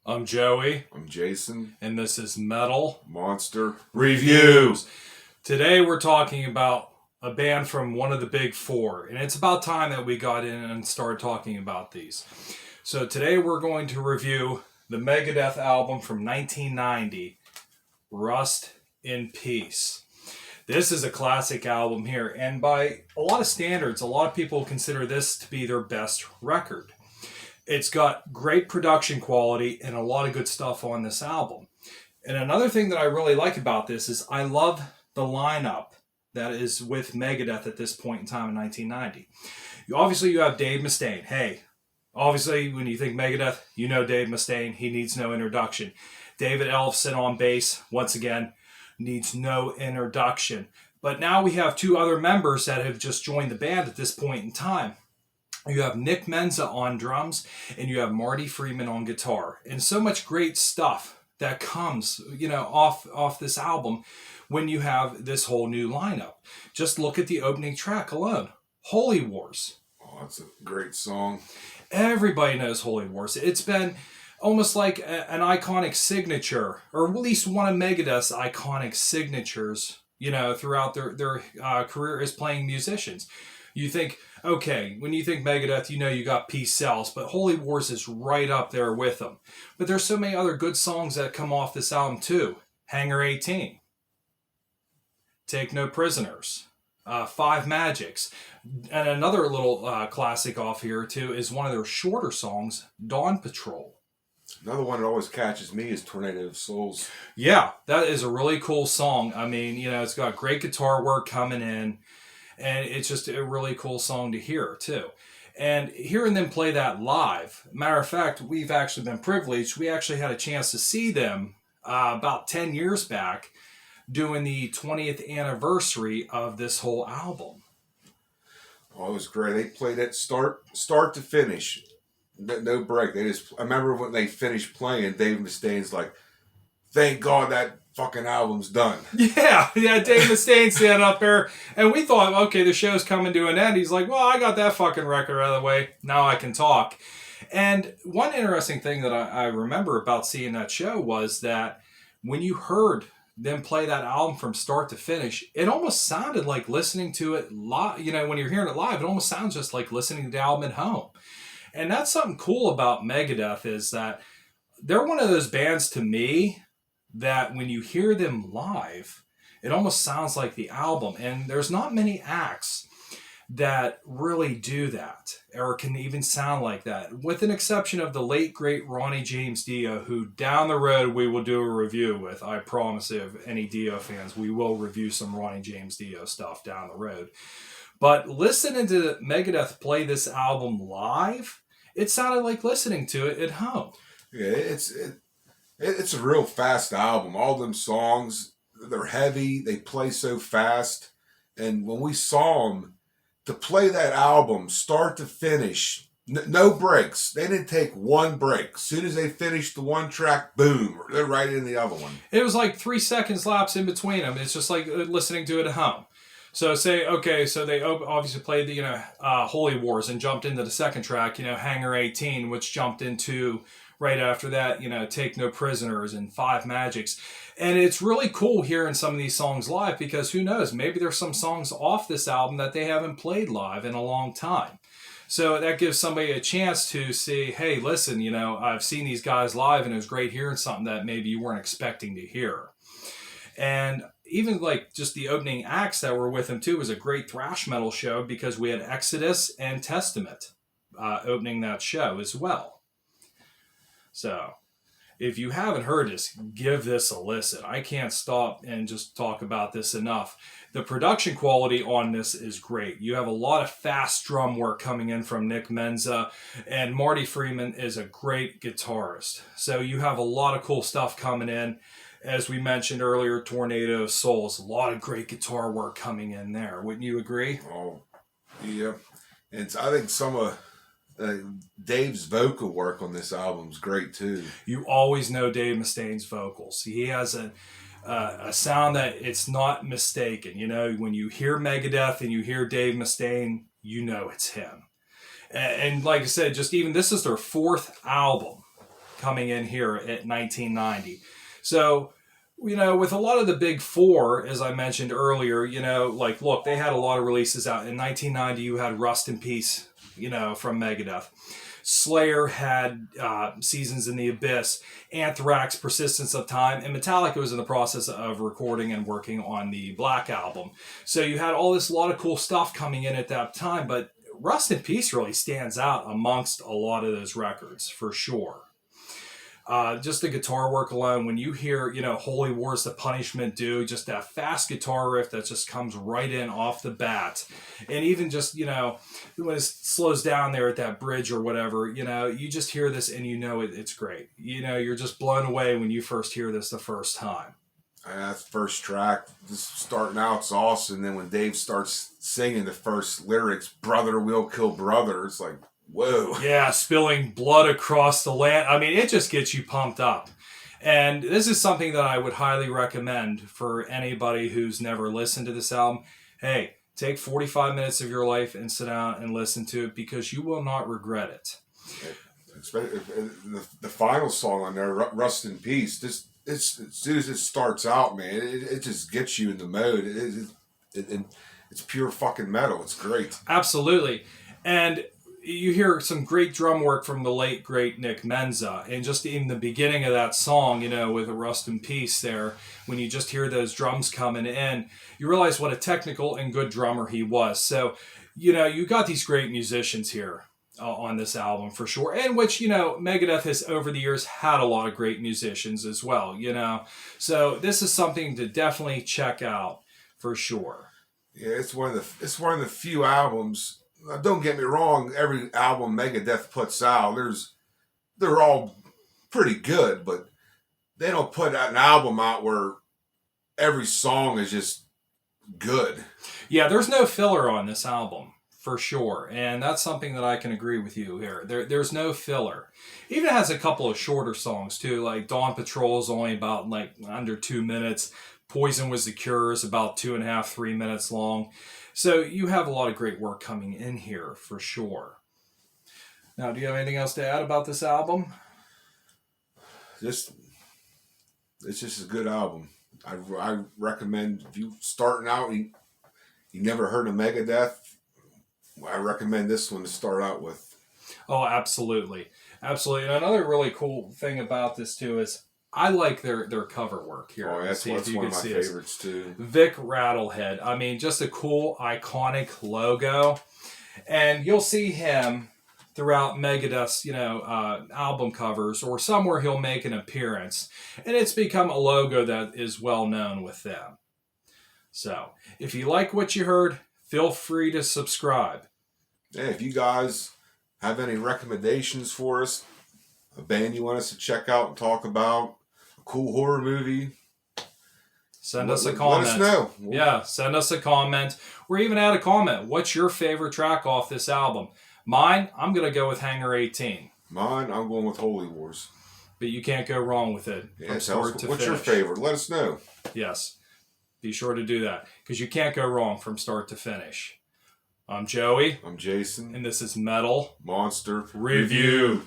I'm Joey, I'm Jason. and this is Metal Monster Reviews. Today we're talking about a band from one of the big four, and it's about time that we got in and started talking about these. So today we're going to review the Megadeth album from 1990, Rust in Peace. This is a classic album here, and by a lot of standards, a lot of people consider this to be their best record. It's got great production quality and a lot of good stuff on this album. And another thing that I really like about this is I love the lineup that is with Megadeth at this point in time in 1990. Obviously, you have Dave Mustaine. Hey, obviously, when you think Megadeth, you know Dave Mustaine. He needs no introduction. David Ellefson on bass, once again, needs no introduction. But now we have two other members that have just joined the band at this point in time. You have Nick Menza on drums, and you have Marty Friedman on guitar. And so much great stuff that comes, off this album when you have this whole new lineup. Just look at the opening track alone, Holy Wars. Oh, that's a great song. Everybody knows Holy Wars. It's been almost like an iconic signature, or at least one of Megadeth's iconic signatures, throughout their career as playing musicians. You think, okay, when you think Megadeth, you got Peace Sells, but Holy Wars is right up there with them. But there's so many other good songs that come off this album too. Hangar 18, Take No Prisoners, Five Magics, and another little classic off here too is one of their shorter songs, Dawn Patrol. Another one that always catches me is Tornado of Souls. Yeah, that is a really cool song. I mean, it's got great guitar work coming in. And it's just a really cool song to hear, too. And hearing them play that live, matter of fact, we've actually been privileged. We actually had a chance to see them about 10 years back doing the 20th anniversary of this whole album. Oh, it was great. They played it start to finish. No break. I remember when they finished playing, Dave Mustaine's like, thank God that fucking album's done. Yeah, Dave Mustaine standing up there, and we thought, okay, the show's coming to an end. He's like, well, I got that fucking record out of the way. Now I can talk. And one interesting thing that I remember about seeing that show was that when you heard them play that album from start to finish, it almost sounded like listening to it live. When you're hearing it live, it almost sounds just like listening to the album at home. And that's something cool about Megadeth is that they're one of those bands to me that when you hear them live, it almost sounds like the album. And there's not many acts that really do that or can even sound like that, with an exception of the late, great Ronnie James Dio, who down the road we will do a review with. I promise if any Dio fans, we will review some Ronnie James Dio stuff down the road. But listening to Megadeth play this album live, it sounded like listening to it at home. Yeah, it's a real fast album. All them songs, they're heavy. They play so fast. And when we saw them, to play that album start to finish, no breaks. They didn't take one break. As soon as they finished the one track, boom, they're right in the other one. It was like 3 seconds lapse in between them. It's just like listening to it at home. So so they obviously played the Holy Wars and jumped into the second track, Hangar 18, which jumped into right after that, Take No Prisoners and Five Magics. And it's really cool hearing some of these songs live because who knows, maybe there's some songs off this album that they haven't played live in a long time. So that gives somebody a chance to see, hey, listen, I've seen these guys live and it was great hearing something that maybe you weren't expecting to hear. And even like just the opening acts that were with them too was a great thrash metal show because we had Exodus and Testament opening that show as well. So if you haven't heard this, give this a listen. I can't stop and just talk about this enough. The production quality on this is great. You have a lot of fast drum work coming in from Nick Menza, and Marty Friedman is a great guitarist. So you have a lot of cool stuff coming in. As we mentioned earlier, Tornado of Souls, a lot of great guitar work coming in there. Wouldn't you agree? Oh, yeah. And I think some of Dave's vocal work on this album is great too. You always know Dave Mustaine's vocals. He has a sound that it's not mistaken. When you hear Megadeth and you hear Dave Mustaine, it's him. And like I said, just even this is their fourth album. coming in here at 1990. So, with a lot of the big four, as I mentioned earlier, like, look, they had a lot of releases out. In 1990, you had Rust in Peace, from Megadeth. Slayer had Seasons in the Abyss, Anthrax, Persistence of Time, and Metallica was in the process of recording and working on the Black Album. So you had a lot of cool stuff coming in at that time, but Rust in Peace really stands out amongst a lot of those records, for sure. Just the guitar work alone, when you hear, Holy War's The Punishment Due, just that fast guitar riff that just comes right in off the bat. And even just, when it slows down there at that bridge or whatever, you just hear this and it's great. You're just blown away when you first hear this the first time. That first track, just starting out, it's awesome. And then when Dave starts singing the first lyrics, brother will kill brother, it's like, whoa. Yeah, spilling blood across the land. I mean, it just gets you pumped up. And this is something that I would highly recommend for anybody who's never listened to this album. Hey, take 45 minutes of your life and sit down and listen to it, because you will not regret it. The final song on there, Rust in Peace, as soon as it starts out, man, it just gets you in the mode. It's pure fucking metal. It's great. Absolutely. And you hear some great drum work from the late, great Nick Menza. And just in the beginning of that song, with a Rust in Peace there, when you just hear those drums coming in, you realize what a technical and good drummer he was. So, you got these great musicians here on this album, for sure. And which, Megadeth has, over the years, had a lot of great musicians as well, So this is something to definitely check out, for sure. Yeah, it's one of the few albums. Don't get me wrong, every album Megadeth puts out, they're all pretty good, but they don't put out an album out where every song is just good. Yeah, there's no filler on this album, for sure. And that's something that I can agree with you here. There's no filler. Even has a couple of shorter songs, too, like Dawn Patrol is only about under 2 minutes. Poison Was the Cure is about 2.5, 3 minutes long. So you have a lot of great work coming in here, for sure. Now, do you have anything else to add about this album? It's just a good album. I recommend, if you starting out, you never heard of Megadeth, I recommend this one to start out with. Oh, absolutely. Absolutely. And another really cool thing about this, too, is I like their cover work here. Oh, that's one of my favorites, too. Vic Rattlehead. I mean, just a cool, iconic logo. And you'll see him throughout Megadeth's, album covers, or somewhere he'll make an appearance. And it's become a logo that is well known with them. So, if you like what you heard, feel free to subscribe. Hey, if you guys have any recommendations for us, a band you want us to check out and talk about, a cool horror movie, send us a comment. Let us know. Yeah, send us a comment. Or even add a comment. What's your favorite track off this album? Mine, I'm going to go with Hangar 18. Mine, I'm going with Holy Wars. But you can't go wrong with it. Yeah, what's your favorite? Let us know. Yes. Be sure to do that, because you can't go wrong from start to finish. I'm Joey. I'm Jason. And this is Metal Monster Review.